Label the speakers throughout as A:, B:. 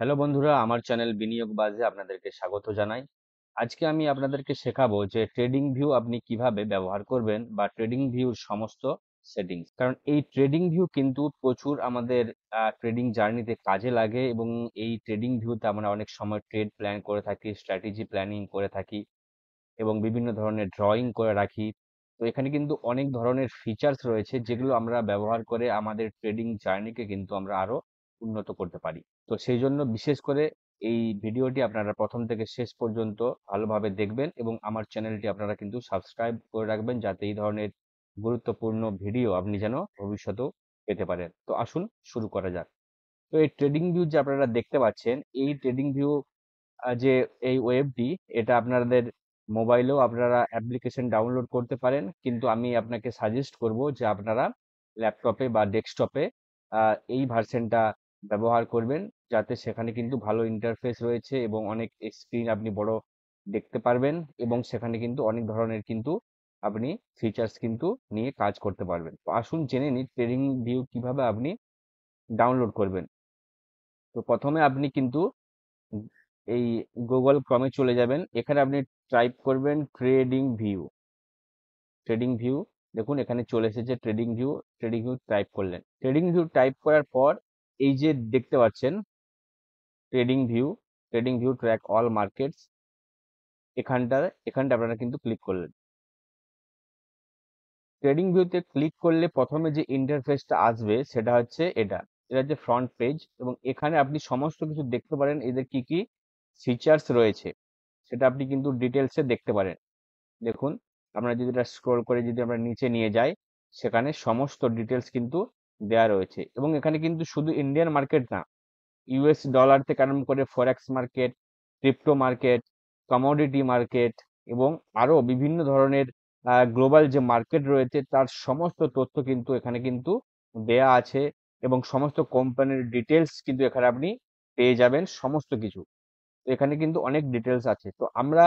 A: Hello বন্ধুরা, আমার channel বিনিয়োগ বাজে আপনাদেরকে স্বাগত জানাই। আজকে আমি আপনাদেরকে শেখাবো যে ট্রেডিং ভিউ আপনি কিভাবে ব্যবহার করবেন বা ট্রেডিং ভিউর সমস্ত সেটিংস। কারণ এই ট্রেডিং ভিউ কিন্তু প্রচুর আমাদের ট্রেডিং জার্নিতে কাজে লাগে এবং এই ট্রেডিং ভিউতে আমরা অনেক সময় ট্রেড প্ল্যান করে থাকি, স্ট্র্যাটেজি প্ল্যানিং করে থাকি এবং বিভিন্ন ধরনের ড্রয়িং করে রাখি। তো এখানে কিন্তু অনেক ধরনের ফিচার্স রয়েছে যেগুলো আমরা ব্যবহার করে আমাদের ট্রেডিং জার্নিকে কিন্তু আমরা আরো উন্নত করতে পারি। তো সেই জন্য বিশেষ করে এই ভিডিওটি আপনারা প্রথম থেকে শেষ পর্যন্ত ভালোভাবে দেখবেন এবং আমার চ্যানেলটি আপনারা কিন্তু সাবস্ক্রাইব করে রাখবেন যাতে এই ধরনের গুরুত্বপূর্ণ ভিডিও আপনি যেন ভবিষ্যতেও পেতে পারেন। তো আসুন শুরু করা যাক। তো এই ট্রেডিং ভিউ যে আপনারা দেখতে পাচ্ছেন, এই ট্রেডিং ভিউ যে এই ওয়েবটি, এটা আপনাদের মোবাইলেও আপনারা অ্যাপ্লিকেশন ডাউনলোড করতে পারেন, কিন্তু আমি আপনাকে সাজেস্ট করব যে আপনারা ল্যাপটপে বা ডেস্কটপে এই ভার্সনটা ব্যবহার করবেন, যাতে সেখানে কিন্তু ভালো ইন্টারফেস রয়েছে এবং অনেক স্ক্রিন আপনি বড় দেখতে পারবেন এবং সেখানে কিন্তু অনেক ধরনের কিন্তু আপনি ফিচার্স কিন্তু নিয়ে কাজ করতে পারবেন। তো আসুন জেনে নিই ট্রেডিং ভিউ কিভাবে আপনি ডাউনলোড করবেন। তো প্রথমে আপনি কিন্তু এই গুগল ক্রমে চলে যাবেন। এখানে আপনি টাইপ করবেন ট্রেডিং ভিউ। ট্রেডিং ভিউ, দেখুন এখানে চলে এসেছে trading view. Trading view type করলেন, ট্রেডিং ভিউ টাইপ করার পর এই যে দেখতে পাচ্ছেন trading view, trading view track all markets, এখানটা আপনারা কিন্তু ক্লিক করলেন। ট্রেডিং ভিউতে ক্লিক করলে প্রথমে যে ইন্টারফেসটা আসবে সেটা হচ্ছে এটা। এটা হচ্ছে ফ্রন্ট পেজ এবং এখানে আপনি সমস্ত কিছু দেখতে পারেন, এদের কি কি ফিচার্স রয়েছে সেটা আপনি কিন্তু ডিটেলসে দেখতে পারেন। দেখুন, আমরা যদি এটা স্ক্রোল করে যদি আমরা নিচে নিয়ে যাই, সেখানে সমস্ত ডিটেলস কিন্তু দেয়া রয়েছে এবং এখানে কিন্তু শুধু ইন্ডিয়ান মার্কেট না, ইউএস ডলার থেকে আরম্ভ করে ফরেক্স market, crypto market, commodity market এবং আরো বিভিন্ন ধরনের গ্লোবাল যে মার্কেট রয়েছে তার সমস্ত তথ্য কিন্তু এখানে কিন্তু দেয়া আছে এবং সমস্ত কোম্পানির ডিটেলস কিন্তু এখানে আপনি পেয়ে যাবেন সমস্ত কিছু। তো এখানে কিন্তু অনেক ডিটেলস আছে। তো আমরা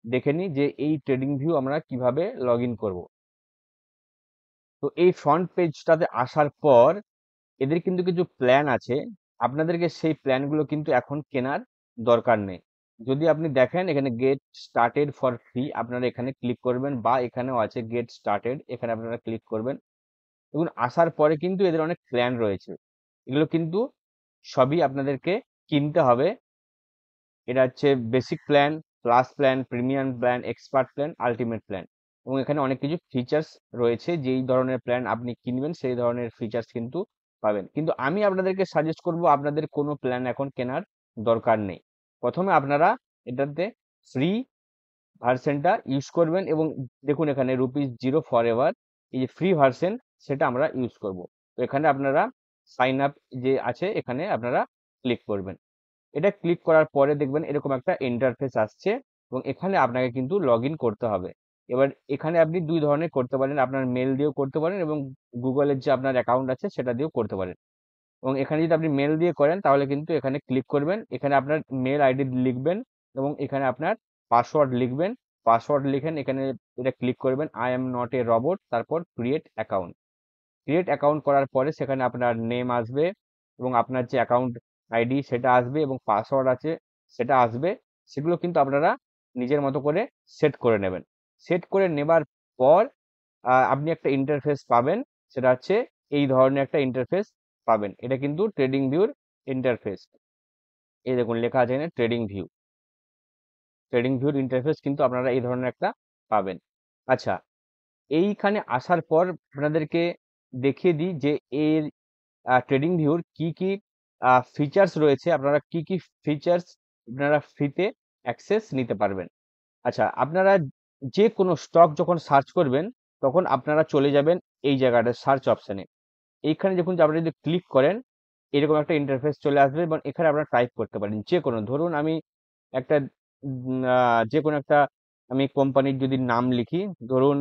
A: দেখে নিই যে এই ট্রেডিং ভিউ আমরা কিভাবে লগ ইন করবো। তো এই ফ্রন্ট পেজটাতে আসার পর এদের কিন্তু কিছু প্ল্যান আছে, আপনাদেরকে সেই প্ল্যানগুলো কিন্তু এখন কেনার দরকার নেই। যদি আপনি দেখেন এখানে গেট স্টার্টেড ফর ফ্রি, আপনারা এখানে ক্লিক করবেন বা এখানেও আছে গেট স্টার্টেড, এখানে আপনারা ক্লিক করবেন। দেখুন আসার পরে কিন্তু এদের অনেক প্ল্যান রয়েছে, এগুলো কিন্তু সবই আপনাদেরকে কিনতে হবে। এটা হচ্ছে basic plan, plus plan, premium plan, expert plan, ultimate plan এবং এখানে অনেক কিছু ফিচার্স রয়েছে। যেই ধরনের প্ল্যান আপনি কিনবেন সেই ধরনের ফিচার্স কিন্তু পাবেন, কিন্তু আমি আপনাদেরকে সাজেস্ট করব আপনাদের কোনো প্ল্যান এখন কেনার দরকার নেই। প্রথমে আপনারা এটাতে ফ্রি ভার্সনটা ইউজ করবেন এবং দেখুন এখানে রুপিস 0 ফর এভার, এই যে ফ্রি ভার্সন সেটা আমরা ইউজ করব। তো এখানে আপনারা সাইন আপ যে আছে এখানে আপনারা ক্লিক করবেন। এটা ক্লিক করার পরে দেখবেন এরকম একটা ইন্টারফেস আসছে এবং এখানে আপনাকে কিন্তু লগ ইন করতে হবে। এবার এখানে আপনি দুই ধরনের করতে পারেন, আপনার মেল দিয়েও করতে পারেন এবং গুগলের যে আপনার অ্যাকাউন্ট আছে সেটা দিয়েও করতে পারেন। এবং এখানে যদি আপনি মেল দিয়ে করেন তাহলে কিন্তু এখানে ক্লিক করবেন, এখানে আপনার মেল আইডি লিখবেন এবং এখানে আপনার পাসওয়ার্ড লিখবেন। পাসওয়ার্ড লিখেন, এখানে এটা ক্লিক করবেন I am not a robot, তারপর ক্রিয়েট অ্যাকাউন্ট। ক্রিয়েট অ্যাকাউন্ট করার পরে সেখানে আপনার নেম আসবে এবং আপনার যে অ্যাকাউন্ট আইডি সেটা আসবে এবং পাসওয়ার্ড আছে সেটা আসবে। সেগুলো কিন্তু আপনারা নিজের মতো করে সেট করে নেবেন। সেট করে নেবার পর আপনি একটা ইন্টারফেস পাবেন, সেটা হচ্ছে এই ধরনের একটা ইন্টারফেস পাবেন। এটা কিন্তু ট্রেডিং ভিউর ইন্টারফেস। এই দেখুন লেখা আছে এখানে ট্রেডিং ভিউ। ট্রেডিং ভিউর ইন্টারফেস কিন্তু আপনারা এই ধরনের একটা পাবেন। আচ্ছা, এইখানে আসার পর আপনাদেরকে দেখিয়ে দিই যে এর ট্রেডিং ভিউর কি কি ফিচার্স রয়েছে, আপনারা কি কি ফিচার্স আপনারা ফ্রিতে অ্যাক্সেস নিতে পারবেন। আচ্ছা, আপনারা যে কোনো স্টক যখন সার্চ করবেন তখন আপনারা চলে যাবেন এই জায়গাটা সার্চ অপশনে। এইখানে দেখুন যে আপনারা যদি ক্লিক করেন এরকম একটা ইন্টারফেস চলে আসবে এবং এখানে আপনারা টাইপ করতে পারেন যে কোনো, ধরুন আমি একটা যে কোনো একটা আমি কোম্পানির যদি নাম লিখি, ধরুন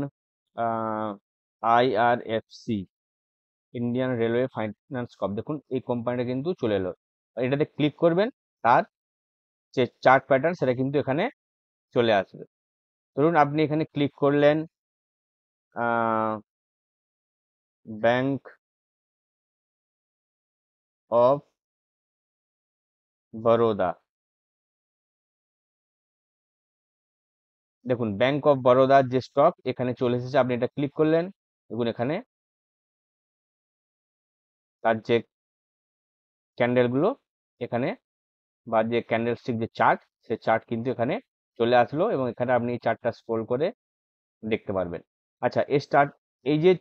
A: IRFC, Indian Railway Finance Corp, দেখুন এই কোম্পানিটা কিন্তু চলে এলো। এটাতে ক্লিক করবেন, তার যে চার্ট প্যাটার্ন সেটা কিন্তু এখানে চলে আসবে। ধরুন আপনি এখানে ক্লিক করলেন ব্যাংক অফ বরোদা। দেখুন ব্যাংক অফ বরোদার যে স্টক এখানে চলে এসেছে, আপনি এটা ক্লিক করলেন। দেখুন এখানে তার যে ক্যান্ডেল গুলো এখানে, বা যে ক্যান্ডেলস্টিক যে চার্ট, সে চার্ট কিন্তু এখানে চলে আসলো, এবং এখানে আপনি এই চার্টটা স্ক্রল করে দেখতে পারবেন। আচ্ছা, এই স্টার্ট, এই যে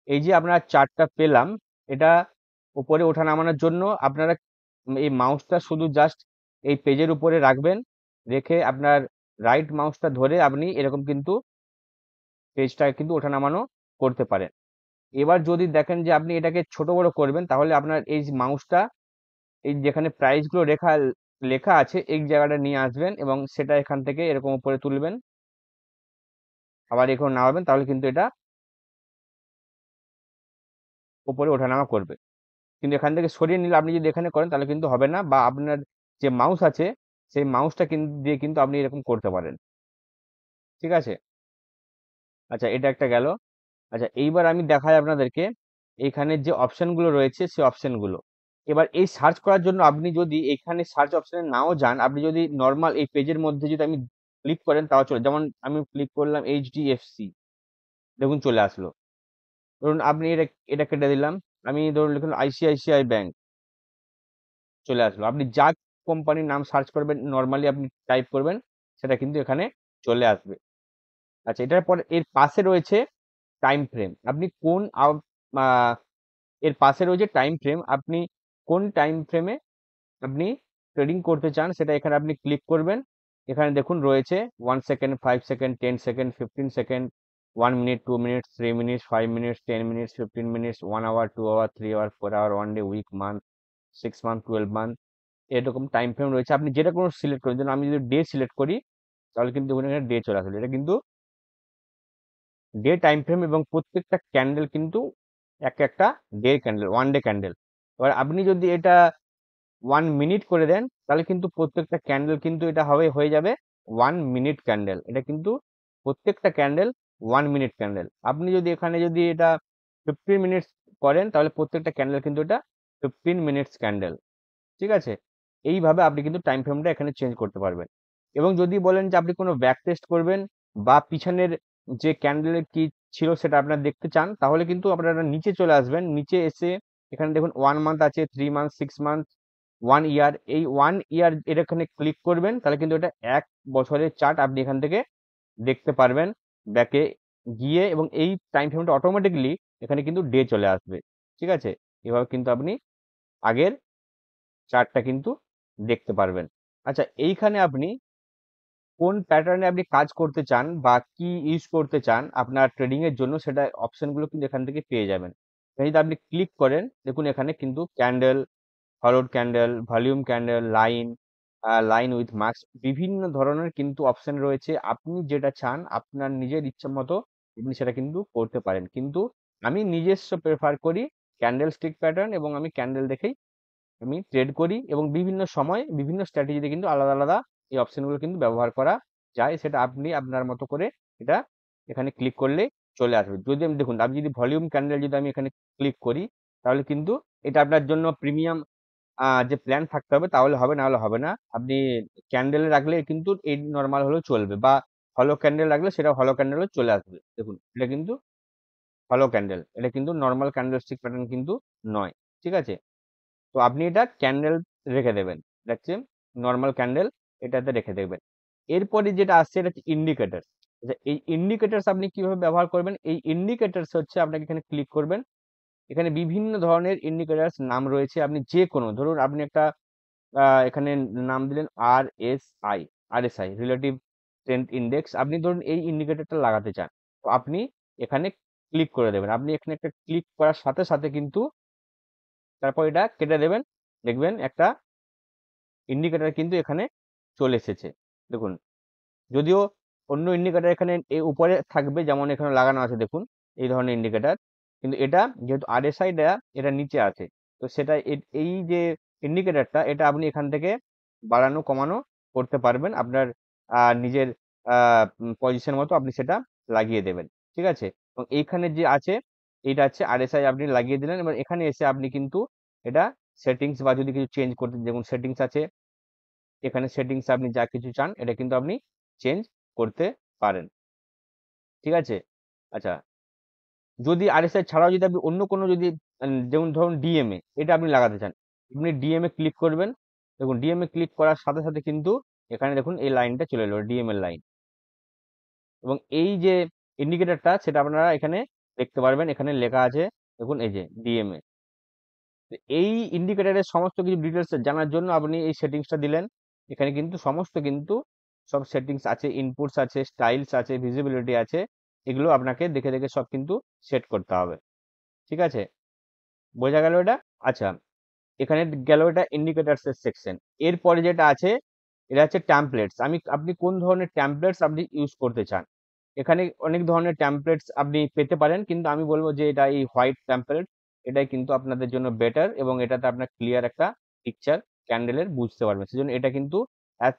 A: এই যে আমরা চার্টটা পেলাম, এটা উপরে ওঠা নামানোর জন্য আপনারা এই মাউসটা শুধু জাস্ট এই পেজের উপরে রাখবেন, রেখে আপনার রাইট মাউসটা ধরে আপনি এরকম কিন্তু পেজটা কিন্তু ওঠা নামানো করতে পারেন। এবার যদি দেখেন যে আপনি এটাকে ছোট বড় করবেন, তাহলে আপনার এই মাউসটা এই যেখানে প্রাইস গুলো লেখা লেখা আছে এই জায়গাটা নিয়ে আসবেন, এবং সেটা এখান থেকে এরকম উপরে তুলবেন, আবার এরকম নামাবেন, তাহলে কিন্তু এটা উপরে ওঠানামা করবে। কিন্তু এখান থেকে সরিয়ে নিলে, আপনি যদি এখানে করেন তাহলে কিন্তু হবে না, বা আপনার যে মাউস আছে সেই মাউসটা কিন্তু দিয়ে কিন্তু আপনি এরকম করতে পারেন। ঠিক আছে? আচ্ছা, এটা একটা গেল। আচ্ছা, এইবার আমি দেখাই আপনাদেরকে এখানে যে অপশন গুলো রয়েছে সেই অপশন গুলো। এবার এই সার্চ করার জন্য আপনি যদি এখানে সার্চ অপশনে নাও যান, আপনি যদি নর্মাল এই পেজের মধ্যে যদি আমি ক্লিক করেন তাও চলে। যেমন আমি ক্লিক করলাম এইচডিএফসি, দেখুন চলে আসলো। ধরুন আপনি এটা এটা কেটে দিলাম, আমি ধরুন লিখলাম আইসিআইসিআই ব্যাংক, চলে আসলো। আপনি যা কোম্পানির নাম সার্চ করবেন, নর্মালি আপনি টাইপ করবেন, সেটা কিন্তু এখানে চলে আসবে। আচ্ছা, এটার পর এর পাশে রয়েছে টাইম ফ্রেম। আপনি কোন এর পাশে রয়েছে টাইম ফ্রেম, আপনি কোন টাইম ফ্রেমে আপনি ট্রেডিং করতে চান সেটা এখানে আপনি ক্লিক করবেন। এখানে দেখুন রয়েছে 1 second, 5 second, 10 second, 15 second, 1 minute, 2 minute, 3 minute, 5 minute, 10 minute, 15 minute, 1 hour, 2 hour, 3 hour, 4 hour, 1 day, week, month, 6 month, 12 month, এরকম টাইম ফ্রেম রয়েছে। আপনি যেটা কোনো সিলেক্ট করেন, যেন আমি যদি ডে সিলেক্ট করি তাহলে কিন্তু ওখানে ডে চলে আসবে। এটা কিন্তু ডে টাইম ফ্রেম, এবং প্রত্যেকটা ক্যান্ডেল কিন্তু এক একটা ডে ক্যান্ডেল, 1 ডে ক্যান্ডেল। এবার আপনি যদি এটা 1 মিনিট করে দেন, তাহলে কিন্তু প্রত্যেকটা ক্যান্ডেল কিন্তু এটা হয়ে যাবে 1 মিনিট ক্যান্ডেল। এটা কিন্তু প্রত্যেকটা ক্যান্ডেল 1 মিনিট ক্যান্ডেল। আপনি যদি এখানে যদি এটা 15 মিনিটস করেন, তাহলে প্রত্যেকটা ক্যান্ডেল কিন্তু এটা 15 মিনিটস ক্যান্ডেল। ঠিক আছে? এইভাবে আপনি কিন্তু টাইম ফ্রেমটা এখানে চেঞ্জ করতে পারবেন। এবং যদি বলেন যে আপনি কোনো ব্যাক টেস্ট করবেন, বা পিছনের যে ক্যান্ডেলের কি ছিল সেটা আপনার দেখতে চান, তাহলে কিন্তু আপনারা নিচে চলে আসবেন। নিচে এসে এখানে দেখুন 1 মান্থ আছে, 3 মান্থ, 6 মান্থ, 1 ইয়ার। এই 1 ইয়ার এর এখানে ক্লিক করবেন, তাহলে কিন্তু এটা 1 বছরের চার্ট আপনি এখান থেকে দেখতে পারবেন ব্যাকে গিয়ে, এবং এই টাইম ফ্রেমটা অটোমেটিকলি এখানে কিন্তু ডে চলে আসবে। ঠিক আছে? এভাবে কিন্তু আপনি আগের চার্টটা কিন্তু দেখতে পারবেন। আচ্ছা, এইখানে আপনি কোন প্যাটার্নে আপনি কাজ করতে চান বা কি ইউজ করতে চান আপনার ট্রেডিং এর জন্য, সেটা অপশন গুলো কিন্তু এখান থেকে পেয়ে যাবেন। এখানে যদি আপনি ক্লিক করেন, দেখুন এখানে কিন্তু candle, forward candle, volume candle, line, line with marks, বিভিন্ন ধরনের কিন্তু অপশন রয়েছে। আপনি যেটা চান আপনার নিজের ইচ্ছা মতো আপনি সেটা কিন্তু করতে পারেন। কিন্তু আমি নিজস্ব প্রেফার করি ক্যান্ডেল স্টিক প্যাটার্ন, এবং আমি ক্যান্ডেল দেখেই আমি ট্রেড করি, এবং বিভিন্ন সময় বিভিন্ন স্ট্র্যাটেজিতে কিন্তু আলাদা আলাদা এই অপশনগুলো কিন্তু ব্যবহার করা যায়। সেটা আপনি আপনার মতো করে এটা এখানে ক্লিক করলে চলে আসবে। যদি আমি দেখুন, আমি যদি ভলিউম ক্যান্ডেল যদি আমি এখানে ক্লিক করি, তাহলে কিন্তু এটা আপনার জন্য প্রিমিয়াম যে প্ল্যান থাকতে হবে, তাহলে হবে, না হলে হবে না। আপনি ক্যান্ডেলে রাখলে কিন্তু এই নর্মাল হলেও চলবে, বা হলো ক্যান্ডেল রাখলে সেটা হলো ক্যান্ডেলও চলে আসবে। দেখুন এটা কিন্তু হলো ক্যান্ডেল, এটা কিন্তু নর্মাল ক্যান্ডেল স্টিক প্যাটার্ন কিন্তু নয়। ঠিক আছে? তো আপনি এটা ক্যান্ডেল রেখে দেবেন, দেখছেন নর্মাল ক্যান্ডেল, এটাতে রেখে দেবেন। এরপরে যেটা আসছে এটা হচ্ছে ইন্ডিকেটর। এই ইন্ডিকেটরস আপনি কিভাবে ব্যবহার করবেন? এই ইন্ডিকেটরস হচ্ছে, আপনাকে এখানে ক্লিক করবেন, এখানে বিভিন্ন ধরনের ইন্ডিকেটরস নাম রয়েছে। আপনি যে কোনো ধরুন, আপনি একটা এখানে নাম দিলেন আরএসআই, রিলেটিভ স্ট্রেংথ ইন্ডেক্স। আপনি ধরুন এই ইন্ডিকেটরটা লাগাতে চান, তো আপনি এখানে ক্লিক করে দেবেন। আপনি এখানে একটা ক্লিক করার সাথে সাথে কিন্তু তারপর এটা কেটে দেবেন, দেখবেন একটা ইন্ডিকেটর কিন্তু এখানে চলে এসেছে। দেখুন, যদিও অন্য ইন্ডিকেটর এখানে উপরে থাকবে, যেমন এখানে লাগানো আছে দেখুন এই ধরনের ইন্ডিকেটর, কিন্তু এটা যেহেতু আরএসআই এটা নিচে আছে, তো সেটা এই যে ইন্ডিকেটরটা, এটা আপনি এখান থেকে বাড়ানো কমানো করতে পারবেন আপনার নিজের পজিশন মতো আপনি সেটা লাগিয়ে দেবেন। ঠিক আছে? এবং এইখানে যে আছে, এইটা আছে আরএসআই, আপনি লাগিয়ে দিলেন। এবার এখানে এসে আপনি কিন্তু এটা সেটিংস বা যদি কিছু চেঞ্জ করতে, যেমন সেটিংস আছে, এখানে সেটিংস আপনি যা কিছু চান এটা কিন্তু আপনি চেঞ্জ করতে পারেন। ঠিক আছে? আচ্ছা, যদি আরএসআই ছাড়াও যদি আপনি অন্য কোনো যদি যেমন ধরুন ডিএমএ এটা আপনি লাগাতে চান, আপনি ডিএমএ ক্লিক করবেন। দেখুন ডিএমএ ক্লিক করার সাথে সাথে কিন্তু এখানে দেখুন এই লাইনটা চলে এলো, ডিএমএ লাইন, এবং এই যে ইন্ডিকেটরটা সেটা আপনারা এখানে দেখতে পারবেন, এখানে লেখা আছে দেখুন এই যে ডিএমএ। এই ইন্ডিকেটরের সমস্ত কিছু ডিটেলস জানার জন্য আপনি এই সেটিংসটা দিলেন। এখানে কিন্তু সমস্ত কিন্তু সব সেটিংস আছে, ইনপুটস আছে, স্টাইলস আছে, ভিজিবিলিটি আছে, এগুলো আপনাকে দেখে দেখে সব কিন্তু সেট করতে হবে। ঠিক আছে, বোঝা গেল এটা? আচ্ছা, এখানে গেল এটা ইন্ডিকেটার্স এর সেকশন। এরপরে যেটা আছে এটা হচ্ছে ট্যাম্পলেটস। আপনি কোন ধরনের ট্যাম্পলেটস আপনি ইউজ করতে চান। এখানে অনেক ধরনের ট্যাম্পলেটস আপনি পেতে পারেন, কিন্তু আমি বলবো যে এটা এই হোয়াইট ট্যাম্পলেট এটাই কিন্তু আপনাদের জন্য বেটার, এবং এটাতে আপনার ক্লিয়ার একটা পিকচার ক্যান্ডেলের বুঝতে পারবেন। সেজন্য এটা কিন্তু অ্যাজ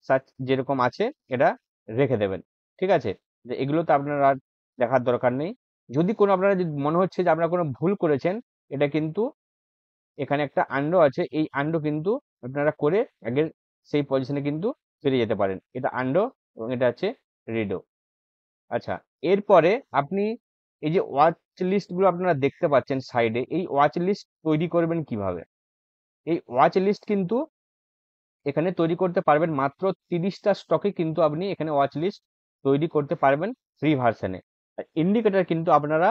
A: সাচ যেরকম আছে এটা রেখে দেবেন। ঠিক আছে, যে এগুলো তো আপনার আর দেখার দরকার নেই। যদি কোনো আপনারা যদি মনে হচ্ছে যে আপনারা কোনো ভুল করেছেন, এটা কিন্তু এখানে একটা আন্ডো আছে, এই আন্ডো কিন্তু আপনারা করে আগের সেই পজিশনে কিন্তু ফিরে যেতে পারেন। এটা আন্ডো এবং এটা হচ্ছে রিডো। আচ্ছা, এরপরে আপনি এই যে ওয়াচ লিস্ট গুলো আপনারা দেখতে পাচ্ছেন সাইডে, এই ওয়াচ লিস্ট তৈরি করবেন কিভাবে। এই ওয়াচ লিস্ট কিন্তু এখানে তৈরি করতে পারবেন মাত্র 30টা স্টকে, কিন্তু আপনি এখানে ওয়াচ লিস্ট তৈরি করতে পারবেন ফ্রি ভার্সনে। ইন্ডিকেটর কিন্তু আপনারা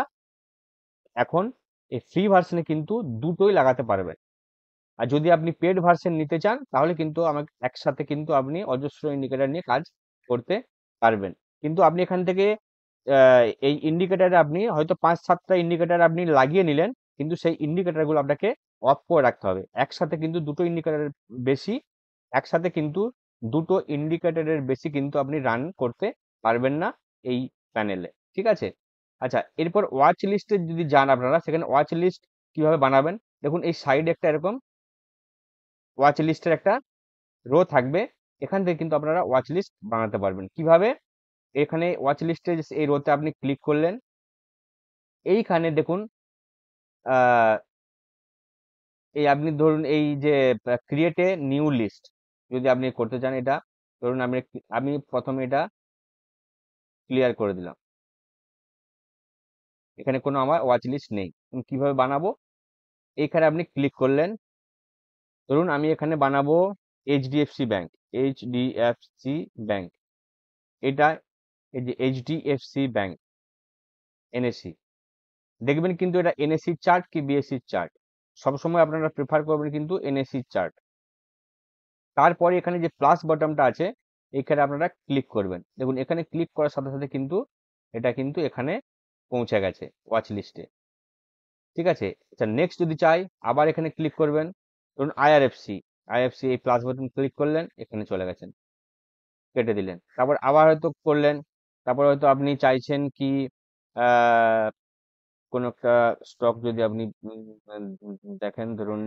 A: এখন এই ফ্রি ভার্সনে কিন্তু দুটোই লাগাতে পারবেন। আর যদি আপনি পেড ভার্সন নিতে চান তাহলে কিন্তু আমাকে একসাথে কিন্তু আপনি অজস্র ইন্ডিকেটর নিয়ে কাজ করতে পারবেন। কিন্তু আপনি এখান থেকে এই ইন্ডিকেটরে আপনি হয়তো 5-7টা ইন্ডিকেটর আপনি লাগিয়ে নিলেন, কিন্তু সেই ইন্ডিকেটর গুলো আপনাকে অফ করে রাখতে হবে। একসাথে কিন্তু দুটো ইন্ডিকেটরের বেশি একসাথে কিন্তু দুটো ইন্ডিকেটরের বেশি কিন্তু আপনি রান করতে পারবেন না এই প্যানেলে। ঠিক আছে? আচ্ছা, এরপর ওয়াচ লিস্টে যদি যান আপনারা, সেখানে ওয়াচ লিস্ট কিভাবে বানাবেন, দেখুন এই সাইডে একটা এরকম ওয়াচ লিস্টের একটা রো থাকবে। এখান থেকে কিন্তু আপনারা ওয়াচ লিস্ট বানাতে পারবেন কিভাবে। এখানে ওয়াচ লিস্টে এই রোতে আপনি ক্লিক করলেন, এইখানে দেখুন আহ, এই আপনি ধরুন এই যে ক্রিয়েট এ নিউ লিস্ট যদি আপনি করতে চান, এটা ধরুন আমি প্রথমে এটা ক্লিয়ার করে দিলাম, এখানে কোনো আমার ওয়াচ লিস্ট নেই। আমি কিভাবে বানাবো, এইখানে আপনি ক্লিক করলেন, ধরুন আমি এখানে বানাবো এইচডিএফসি ব্যাংক, এইচডিএফসি ব্যাংক, এটা এই যে এইচডিএফসি ব্যাংক এনএসি, দেখবেন কিন্তু এটা এনএসি চার্ট কি বিএসসি চার্ট, সবসময় আপনারা প্রেফার করবেন কিন্তু এনএসি চার্ট। তারপরে এখানে যে প্লাস বাটনটা আছে এখানে আপনারা ক্লিক করবেন, দেখুন এখানে ক্লিক করার সাথে সাথে কিন্তু এটা কিন্তু এখানে পৌঁছে গেছে ওয়াচ লিস্টে। ঠিক আছে, আচ্ছা নেক্সট যদি চাই আবার এখানে ক্লিক করবেন, ধরুন আইআরএফসি, আইএফসি এই প্লাস বাটন ক্লিক করলেন, এখানে চলে গেছেন, কেটে দিলেন। তারপর আবার হয়তো করলেন, তারপর হয়তো আপনি চাইছেন কি আহ কোন একটা স্টক যদি আপনি দেখেন, ধরুন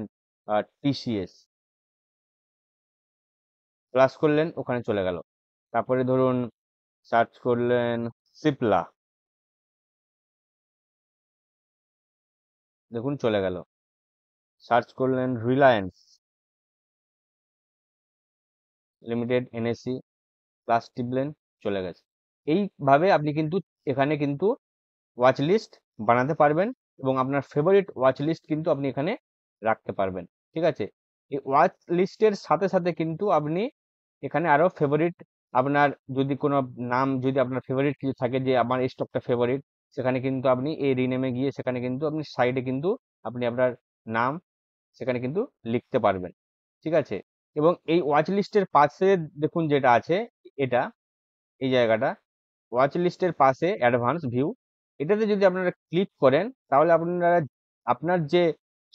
A: টিসিএস, প্লাস করলেন, ওখানে চলে গেল। তারপরে ধরুন সার্চ করলেন সিপলা, দেখুন চলে গেল। সার্চ করলেন রিলায়েন্স লিমিটেড এনএসসি, প্লাস টিপলেন, চলে গেছে। এইভাবে আপনি কিন্তু এখানে কিন্তু ওয়াচ লিস্ট বানাতে পারবেন, এবং আপনার ফেভারিট ওয়াচ লিস্ট কিন্তু আপনি এখানে রাখতে পারবেন। ঠিক আছে, এই ওয়াচ লিস্টের সাথে সাথে কিন্তু আপনি এখানে আরো ফেভারিট আপনার যদি কোনো নাম, যদি আপনার ফেভারিট কিছু থাকে যে আমার এই স্টকটা ফেভারিট, সেখানে কিন্তু আপনি এই রিনেমে গিয়ে সেখানে কিন্তু আপনি সাইডে কিন্তু আপনি আপনার নাম সেখানে কিন্তু লিখতে পারবেন। ঠিক আছে, এবং এই ওয়াচ লিস্টের পাশে দেখুন যেটা আছে, এটা এই জায়গাটা ওয়াচ লিস্টের পাশে অ্যাডভান্স ভিউ, এটাতে যদি আপনারা ক্লিক করেন তাহলে আপনারা আপনার যে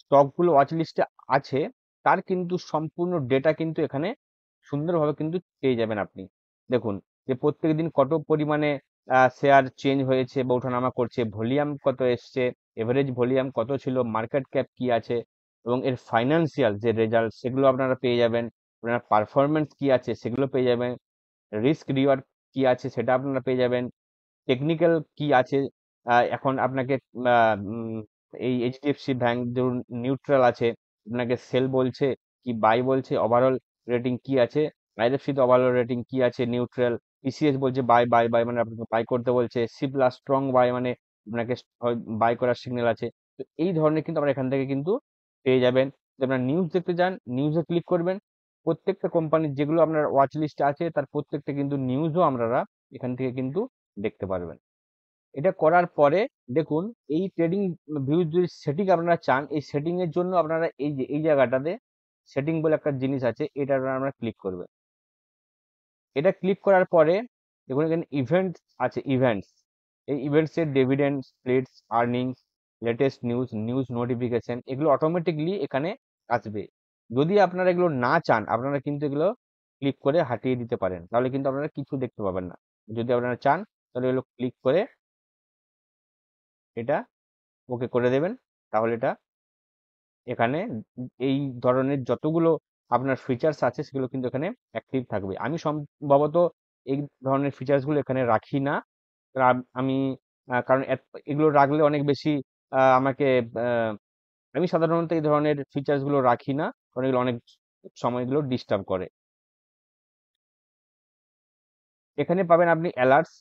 A: স্টকগুলো ওয়াচ লিস্টে আছে তার কিন্তু সম্পূর্ণ ডেটা কিন্তু এখানে সুন্দরভাবে কিন্তু পেয়ে যাবেন আপনি। দেখুন যে প্রত্যেকদিন কত পরিমাণে শেয়ার চেঞ্জ হয়েছে বা ওঠানামা করছে, ভলিউম কত এসছে, এভারেজ ভলিউম কত ছিল, মার্কেট ক্যাপ কি আছে, এবং এর ফাইন্যান্সিয়াল যে রেজাল্ট সেগুলো আপনারা পেয়ে যাবেন, আপনার পারফরমেন্স কি আছে সেগুলো পেয়ে যাবেন, রিস্ক রিওয়ার্ড কি আছে সেটা আপনারা পেয়ে যাবেন, টেকনিক্যাল কি আছে। এখন আপনাকে এই এইচডিএফসি ব্যাংক ধরুন নিউট্রাল আছে, আপনাকে সেল বলছে কি বাই বলছে, ওভারঅল রেটিং কি আছে, আইএফসি তে ওভারঅল রেটিং কি আছে, নিউট্রাল, পিসিএস বলছে বাই বাই বাই মানে আপনাকে বাই করতে বলছে, সি প্লাস স্ট্রং বাই মানে আপনাকে বাই করার সিগন্যাল আছে। তো এই ধরনের কিন্তু আপনারা এখান থেকে কিন্তু পেয়ে যাবেন। যদি আপনারা নিউজ দেখতে চান, নিউজে ক্লিক করবেন, প্রত্যেকটা কোম্পানির যেগুলো আপনার ওয়াচ লিস্টে আছে তার প্রত্যেকটা কিন্তু নিউজও আপনারা এখান থেকে কিন্তু দেখতে পারবেন। এটা করার পরে দেখুন, এই ট্রেডিং ভিউজ যদি সেটিং আপনারা চান, এই সেটিং এর জন্য আপনারা এই যে এই জায়গাটাতে সেটিং বলে একটা জিনিস আছে, এটা আপনারা ক্লিক করবেন। এটা ক্লিক করার পরে দেখুন এখানে ইভেন্ট আছে, ইভেন্টস, এই ইভেন্টস এর dividend, splits, earnings, latest news, news notification, এগুলো অটোমেটিকলি এখানে আসবে। যদি আপনারা এগুলো না চান, আপনারা কিন্তু এগুলো ক্লিক করে হাটিয়ে দিতে পারেন, তাহলে কিন্তু আপনারা কিছু দেখতে পাবেন না। যদি আপনারা চান তাহলে এগুলো ক্লিক করে এটা ওকে করে দেবেন, তাহলে এটা এখানে এই ধরনের যতগুলো আপনার ফিচার্স আছে সেগুলো কিন্তু এখানে অ্যাক্টিভ থাকবে। আমি সম্ভবত এই ধরনের ফিচার্স গুলো এখানে রাখি না, কারণ আমি কারণ এগুলো রাখলে অনেক বেশি আমাকে আহ, আমি সাধারণত এই ধরনের ফিচার্স গুলো রাখি না, কারণ এগুলো অনেক সময় এগুলো ডিস্টার্ব করে। এখানে পাবেন আপনি অ্যালার্টস,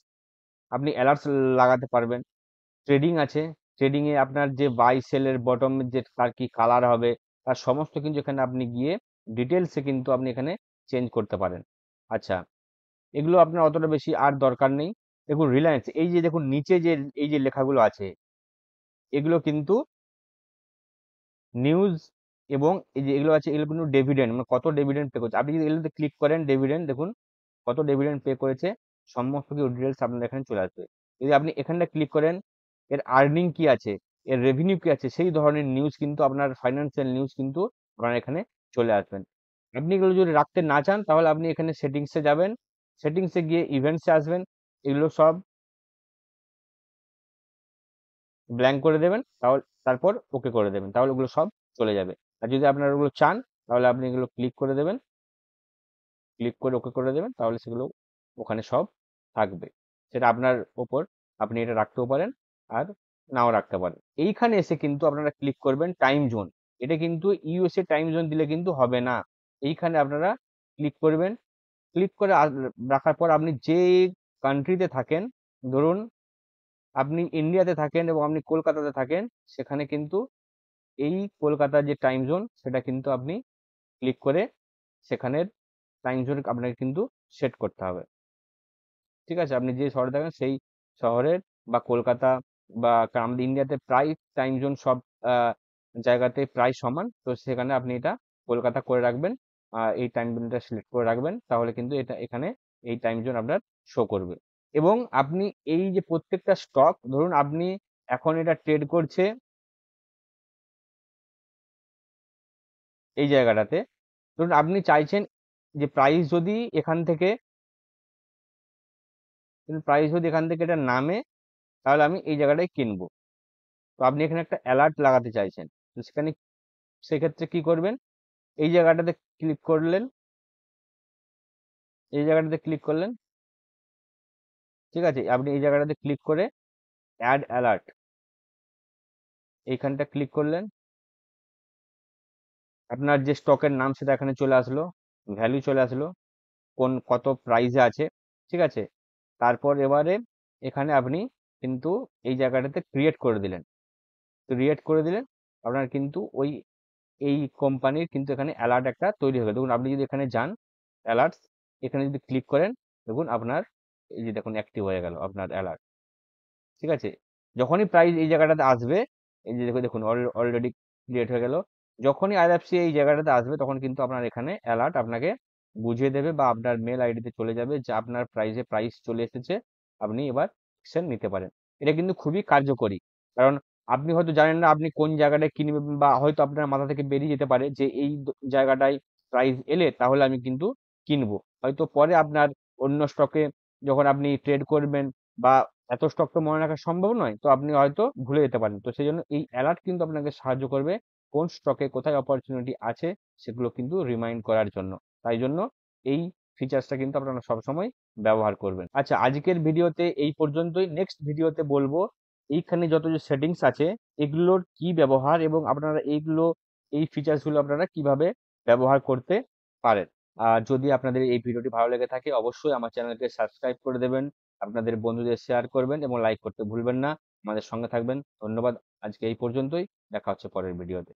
A: আপনি অ্যালার্টস লাগাতে পারবেন। ট্রেডিং আছে, ট্রেডিং এ আপনার যে বাই সেলের বটম যে তার কি কালার হবে, তার সমস্ত কিন্তু এখানে আপনি গিয়ে ডিটেলসে কিন্তু আপনি এখানে চেঞ্জ করতে পারেন। আচ্ছা, এগুলো আপনার অতটা বেশি আর দরকার নেই। দেখুন রিলায়েন্স, এই যে দেখুন নিচে যে এই যে লেখাগুলো আছে, এগুলো কিন্তু নিউজ, এবং এই যে এগুলো আছে এগুলো কিন্তু ডিভিডেন্ড, মানে কত ডিভিডেন্ড পে করছে। আপনি যদি এগুলোতে ক্লিক করেন ডিভিডেন্ড, দেখুন কত ডিভিডেন্ড পে করেছে, সমস্ত কিছু ডিটেলস আপনার এখানে চলে আসবে। যদি আপনি এখানটা ক্লিক করেন, এর আর্নিং কি আছে, এর রেভিনিউ কি আছে, সেই ধরনের নিউজ কিন্তু আপনার ফাইন্যান্সিয়াল নিউজ কিন্তু আপনার এখানে চলে আসবেন। আপনি এগুলো যদি রাখতে না চান, তাহলে আপনি এখানে সেটিংসে যাবেন, সেটিংসে গিয়ে ইভেন্টসে আসবেন, এগুলো সব ব্ল্যাঙ্ক করে দেবেন, তাহলে তারপর ওকে করে দেবেন, তাহলে ওগুলো সব চলে যাবে। আর যদি আপনারা ওগুলো চান, তাহলে আপনি এগুলো ক্লিক করে দেবেন, ক্লিক করে ওকে করে দেবেন, তাহলে সেগুলো ওখানে সব থাকবে। সেটা আপনার ওপর, আপনি এটা রাখতেও পারেন আর নাও রাখতে পারেন। এইখানে এসে কিন্তু আপনারা ক্লিক করবেন টাইম জোন। এটা কিন্তু ইউএসএ টাইম জোন দিলে কিন্তু হবে না। এইখানে আপনারা ক্লিক করবেন, ক্লিক করে রাখার পর আপনি যে কান্ট্রিতে থাকেন, ধরুন আপনি ইন্ডিয়াতে থাকেন এবং আপনি কলকাতাতে থাকেন, সেখানে কিন্তু এই কলকাতার যে টাইম জোন সেটা কিন্তু আপনি ক্লিক করে সেখানের টাইম জোন আপনাকে কিন্তু সেট করতে হবে। ঠিক আছে, আপনি যে শহরে থাকেন সেই শহরের বা কলকাতা বা, কারণ আমাদের ইন্ডিয়াতে প্রায় টাইম জোন সব জায়গাতে প্রায় সমান, তো সেখানে আপনি এটা কলকাতা করে রাখবেন, এই টাইম জোনটা সিলেক্ট করে রাখবেন, তাহলে কিন্তু এটা এখানে এই টাইম জোন আপনার শো করবে। এবং আপনি এই যে প্রত্যেকটা স্টক, ধরুন আপনি এখন এটা ট্রেড করছে এই জায়গাটাতে, ধরুন আপনি চাইছেন যে প্রাইস যদি এখান থেকে এটা নামে, তাহলে আমি এই জায়গাটায় কিনবো। তো আপনি এখানে একটা অ্যালার্ট লাগাতে চাইছেন, তো সেখানে সেক্ষেত্রে কি করবেন, এই জায়গাটাতে ক্লিক করলেন, এই জায়গাটাতে ক্লিক করলেন, ঠিক আছে, আপনি এই জায়গাটাতে ক্লিক করে অ্যাড অ্যালার্ট, এইখানটা ক্লিক করলেন, আপনার যে স্টকের নাম সেটা এখানে চলে আসলো, ভ্যালু চলে আসলো, কত প্রাইসে আছে, ঠিক আছে। তারপর এবারে এখানে আপনি কিন্তু এই জায়গাটাতে ক্রিয়েট করে দিলেন, ক্রিয়েট করে দিলেন, আপনার কিন্তু এই কোম্পানির কিন্তু এখানে অ্যালার্ট একটা তৈরি হবে। দেখুন আপনি যদি এখানে যান অ্যালার্টস, এখানে যদি ক্লিক করেন, দেখুন আপনার এই যে দেখুন অ্যাক্টিভ হয়ে গেল আপনার অ্যালার্ট, ঠিক আছে। যখনই প্রাইস এই জায়গাটাতে আসবে, এই যে দেখুন দেখুন অলরেডি ক্রিয়েট হয়ে গেল। যখনই আইএফসি এই জায়গাটাতে আসবে, তখন কিন্তু আপনার এখানে অ্যালার্ট আপনাকে বুঝিয়ে দেবে বা আপনার মেল আইডিতে চলে যাবে যে আপনার প্রাইস চলে এসেছে, আপনি এবার অ্যাকশন নিতে পারেন। এটা কিন্তু খুবই কার্যকরী, কারণ আপনি হয়তো জানেন না আপনি কোন জায়গাটায় কিনবেন, বা হয়তো আপনার মাথা থেকে বেরিয়ে যেতে পারে যে এই জায়গাটায় প্রাইস এলে তাহলে আমি কিন্তু কিনবো। হয়তো পরে আপনার অন্য স্টকে যখন আপনি ট্রেড করবেন, বা এত স্টক তো মনে রাখা সম্ভব নয়, তো আপনি হয়তো ভুলে যেতে পারেন। তো সেই জন্য এই অ্যালার্ট কিন্তু আপনাকে সাহায্য করবে কোন স্টকে কোথায় অপরচুনিটি আছে সেগুলো কিন্তু রিমাইন্ড করার জন্য। তাই জন্য এই ফিচার্সটা কিন্তু আপনারা সবসময় ব্যবহার করবেন। আচ্ছা, আজকের ভিডিওতে এই পর্যন্তই। নেক্সট ভিডিওতে বলবো এইখানে যত যে সেটিংস আছে এগুলোর কি ব্যবহার, এবং আপনারা এইগুলো এই ফিচার্সগুলো আপনারা কিভাবে ব্যবহার করতে পারেন। আর যদি আপনাদের এই ভিডিওটি ভালো লেগে থাকে অবশ্যই আমার চ্যানেলকে সাবস্ক্রাইব করে দেবেন, আপনাদের বন্ধুদের শেয়ার করবেন এবং লাইক করতে ভুলবেন না। আমাদের সঙ্গে থাকবেন। ধন্যবাদ। আজকে এই পর্যন্তই। দেখা হচ্ছে পরের ভিডিওতে।